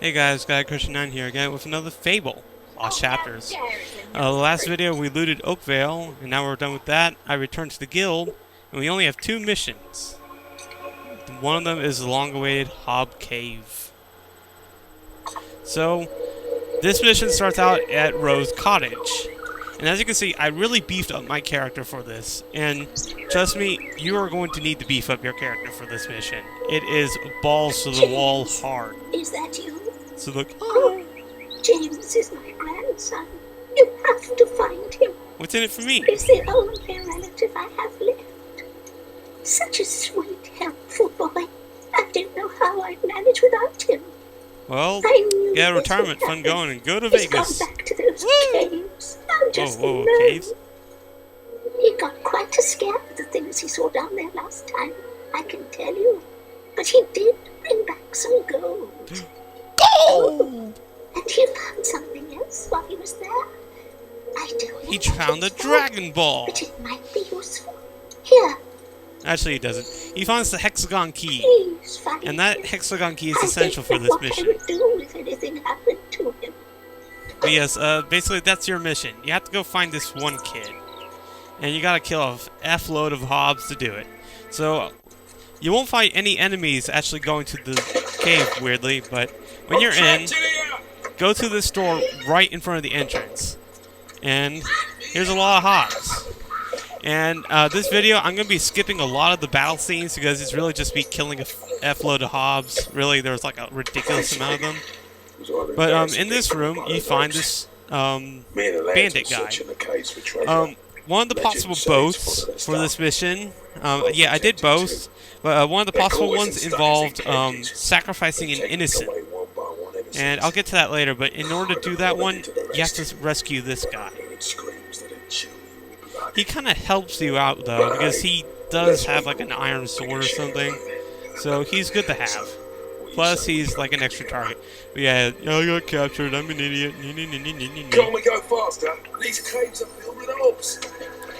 Hey guys, Gaia Christian9 here again with another Fable, Lost Chapters. Last video we looted Oakvale, and now we're done with that. I returned to the guild, and we only have 2 missions. One of them is the long-awaited Hobbe Cave. So, this mission starts out at Rose Cottage. And as you can see, I really beefed up my character for this. And trust me, you are going to need to beef up your character for this mission. It is balls to the wall hard. Is that you? So look. Oh, James is my grandson. You have to find him. What's in it for me? He's the only relative I have left. Such a sweet, helpful boy. I didn't know how I'd manage without him. Well, get a retirement fund going and go to He's Vegas. gone back to those caves. I'm just Whoa, alone. caves? He got quite scared of the things he saw down there last time, I can tell you. But he did bring back some gold. Gold! And he found something else while he was there. I don't know. He found the Dragon Ball. But it might be useful. Here. Actually, he doesn't. He finds the hexagon key. Please find And that him. hexagon key is essential for this mission. I would do if anything happened to him. But yes, basically that's your mission. You have to go find this one kid. And you gotta kill a F-load of Hobbes to do it. So, you won't find any enemies actually going to the cave, weirdly, but when you're in, go to this door right in front of the entrance. And here's a lot of Hobbes. And this video, I'm going to be skipping a lot of the battle scenes because it's really just me killing a F-load of Hobbes. Really, there's like a ridiculous amount of them. But in this room, you find this bandit guy. One of the possible boths for this mission, yeah, I did both, but one of the possible ones involved sacrificing an innocent. And I'll get to that later, but in order to do that one, you have to rescue this guy. He kind of helps you out, though, because he does have like an iron sword or something, so he's good to have. Plus, he's like an extra target. But yeah, I got captured, I'm an idiot. Can't we go faster? These caves are filled with Hobbes.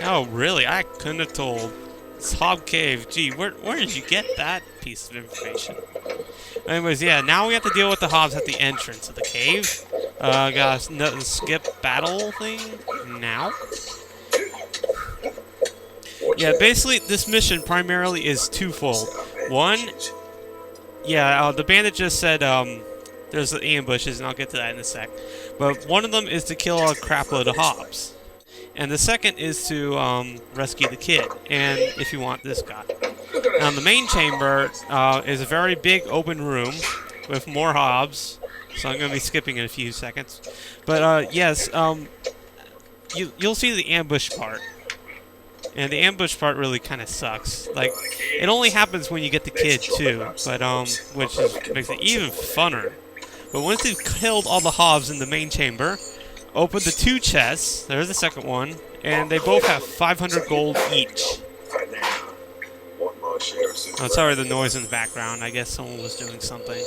Oh, really? I couldn't have told. It's Hobbe Cave. Gee, where did you get that piece of information? Anyways, yeah, now we have to deal with the Hobbes at the entrance of the cave. Got a skip battle thing now. Yeah, basically, this mission primarily is twofold. One, yeah, the bandit just said there's ambushes, and I'll get to that in a sec. But one of them is to kill a crapload of Hobbes. And the second is to rescue the kid, and if you want, this guy. Now, the main chamber is a very big open room with more Hobbes, so I'm going to be skipping in a few seconds. But yes, you'll see the ambush part. And the ambush part really kind of sucks. Like, it only happens when you get the kid, too, but which makes it even funner. But once you've killed all the Hobbes in the main chamber, open the 2 chests, there's the second one, and they both have 500 gold each. Oh, sorry, the noise in the background. I guess someone was doing something.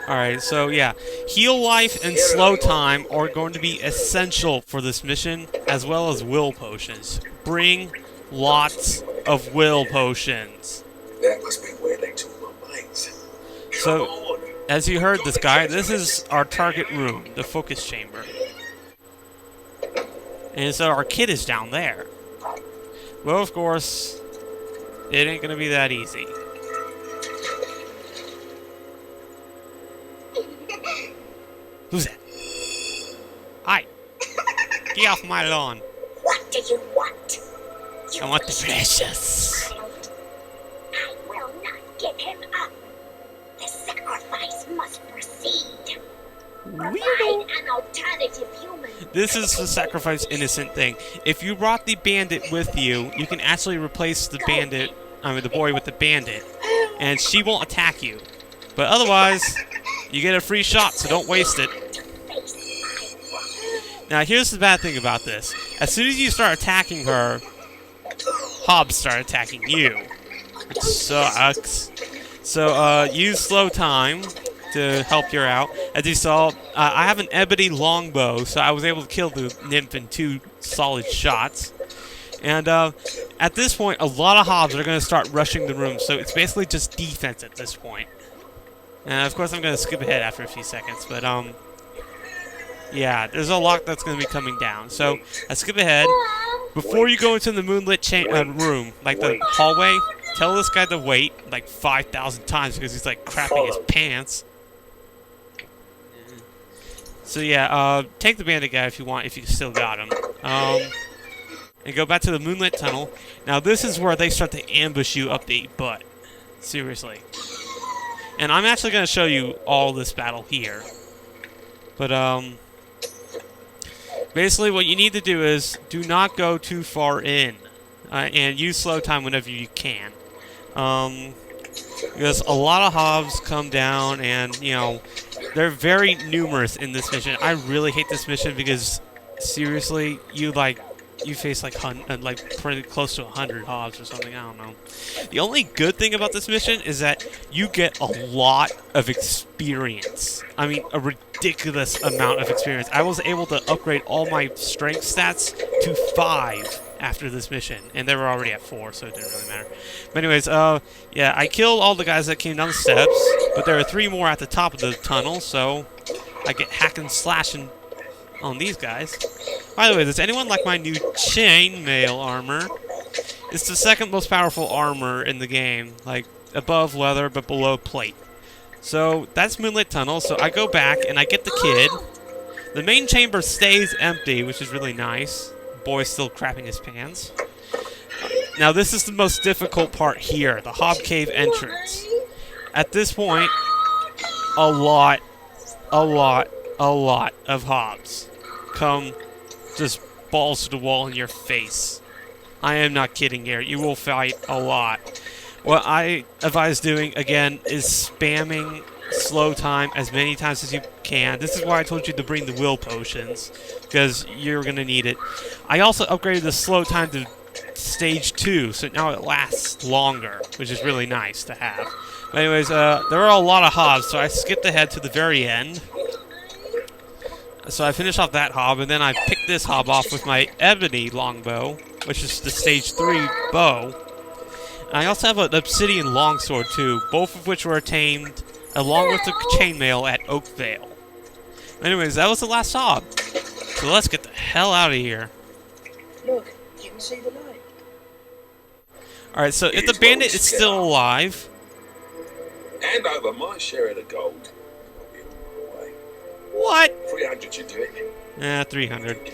Alright, so yeah. Heal life and slow time are going to be essential for this mission, as well as will potions. Bring lots of will potions. That must be where they took my mates. So, as you heard this guy, this is our target room, the focus chamber. And so our kid is down there. Well, of course, it ain't gonna be that easy. Who's that? Hi. Get off my lawn. What do you want? I want the precious. I will not give him up. The sacrifice must proceed. Provide an alternative human. This is the sacrifice innocent thing. If you brought the bandit with you, you can actually replace the bandit, the boy with the bandit, and she won't attack you. But otherwise, you get a free shot, so don't waste it. Now, here's the bad thing about this. As soon as you start attacking her, Hobbes start attacking you, which sucks. So, use slow time to help you out. As you saw, I have an ebony longbow, so I was able to kill the nymph in 2 solid shots. And at this point, a lot of Hobbes are going to start rushing the room, so it's basically just defense at this point. And of course I'm going to skip ahead after a few seconds, but yeah, there's a lot that's going to be coming down. So I skip ahead. Before you go into the moonlit room, like the hallway, tell this guy to wait like 5,000 times because he's like crapping his pants. So yeah, take the bandit guy if you want, if you still got him. And go back to the moonlit tunnel. Now this is where they start to ambush you up the butt. Seriously. And I'm actually going to show you all this battle here. But basically what you need to do is do not go too far in. And use slow time whenever you can. Because a lot of Hobbes come down and, you know, they're very numerous in this mission. I really hate this mission because, seriously, you face like pretty close to 100 Hobbes or something. I don't know. The only good thing about this mission is that you get a lot of experience. I mean, a ridiculous amount of experience. I was able to upgrade all my strength stats to 5 after this mission, and they were already at 4, so it didn't really matter. But anyways, yeah, I killed all the guys that came down the steps, but there are 3 more at the top of the tunnel, so I get hack and slashing on these guys. By the way, does anyone like my new chainmail armor? It's the second most powerful armor in the game, like above leather but below plate. So that's Moonlit Tunnel, so I go back and I get the kid. The main chamber stays empty, which is really nice. Boy's still crapping his pants. Now this is the most difficult part here, the Hobbe Cave entrance. At this point, a lot of Hobbes come just balls to the wall in your face. I am not kidding here. You will fight a lot. What I advise doing, again, is spamming slow time as many times as you can. This is why I told you to bring the will potions, because you're going to need it. I also upgraded the slow time to stage 2, so now it lasts longer, which is really nice to have. But anyways, there are a lot of Hobbes, so I skipped ahead to the very end. So I finished off that Hobbe, and then I picked this Hobbe off with my ebony longbow, which is the stage 3 bow. And I also have an obsidian longsword too, both of which were attained along with the chainmail at Oakvale. Anyways, that was the last Hobbe. So let's get the hell out of here. Look, you can see the light. Alright, so if the bandit is still alive... Hand over my share of the gold. What? 300 should do it. 300.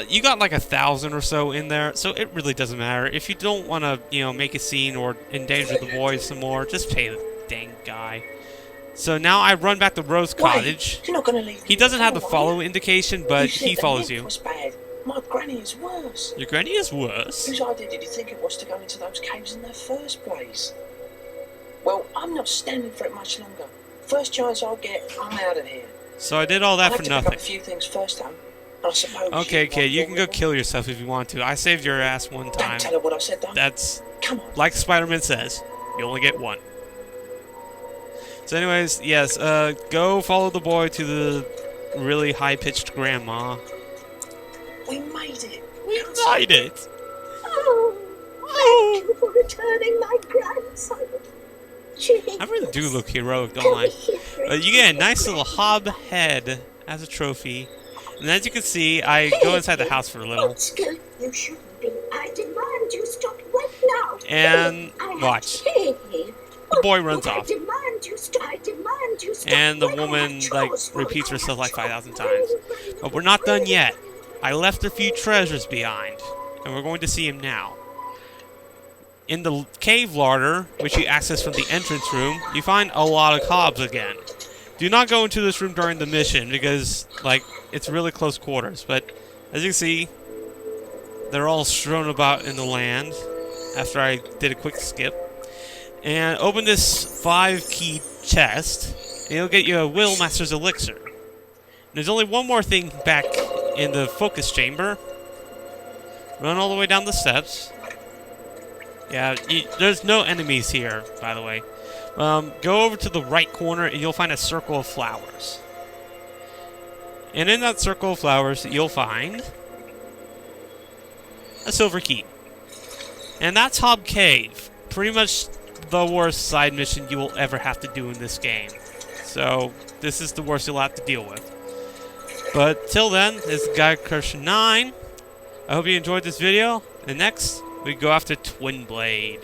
You got like 1,000 or so in there, so it really doesn't matter. If you don't want to, you know, make a scene or endanger the boys some more, just pay the dang guy. So now I run back to Rose Cottage. You're not gonna leave he doesn't have the follow indication, but he follows you. Was bad. My granny is worse. Your granny is worse? Whose idea did you think it was to go into those caves in the first place? Well, I'm not standing for it much longer. First chance I get, I'm out of here. So I did all that for nothing. Pick up a few things first, I suppose. Okay, kid, you can go kill yourself if you want to. I saved your ass one time. Don't tell her what I said, though. That's, come on. Like Spider-Man says, you only get one. So anyways, yes, go follow the boy to the really high-pitched grandma. We made it. We made it. Oh, thank you for returning my grandson. I really do look heroic, don't I? You get a nice little Hobbe head as a trophy. And as you can see, I go inside the house for a little. You shouldn't be. I demand you stop right now. And watch. The boy runs off. I demand you stop. And the woman, like, repeats herself like 5,000 times. But we're not done yet. I left a few treasures behind. And we're going to see him now. In the cave larder, which you access from the entrance room, you find a lot of Hobbes again. Do not go into this room during the mission, because, like, it's really close quarters. But, as you can see, they're all strewn about in the land, after I did a quick skip. And open this 5-key chest, and it'll get you a Will Master's Elixir. And there's only one more thing back in the focus chamber. Run all the way down the steps. Yeah, there's no enemies here, by the way. Go over to the right corner and you'll find a circle of flowers. And in that circle of flowers, you'll find a silver key. And that's Hobbe Cave. Pretty much the worst side mission you will ever have to do in this game. So this is the worst you'll have to deal with. But till then, this is Gaia 9. I hope you enjoyed this video. And next, we go after Twin Blade.